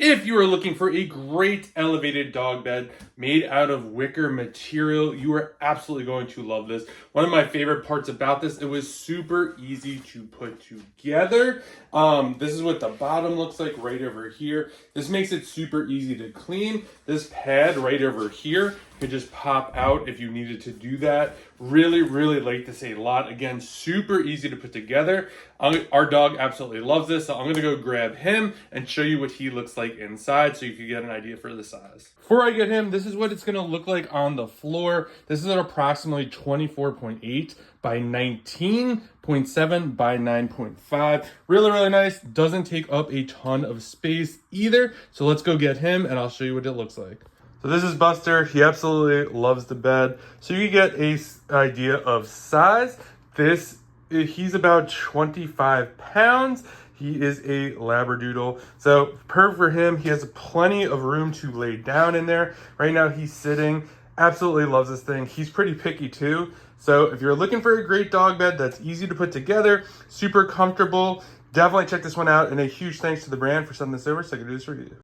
If you are looking for a great elevated dog bed made out of wicker material, you are absolutely going to love this. One of my favorite parts about this, it was super easy to put together. This is what the bottom looks like right over here. This makes it super easy to clean. This pad right over here could just pop out if you needed to do that. Really, really like this a lot. Again, super easy to put together. Our dog absolutely loves this, so I'm gonna go grab him and show you what he looks like inside so you can get an idea for the size. Before I get him, this is what it's gonna look like on the floor. This is at approximately 24.8 by 19.7 by 9.5. Really, really nice. Doesn't take up a ton of space either. So let's go get him and I'll show you what it looks like. So this is Buster. He absolutely loves the bed. So you get an idea of size. He's about 25 pounds. He is a Labradoodle. So for him, he has plenty of room to lay down in there. Right now he's sitting. Absolutely loves this thing. He's pretty picky too. So if you're looking for a great dog bed that's easy to put together, super comfortable, definitely check this one out. And a huge thanks to the brand for sending this over so I could do this review.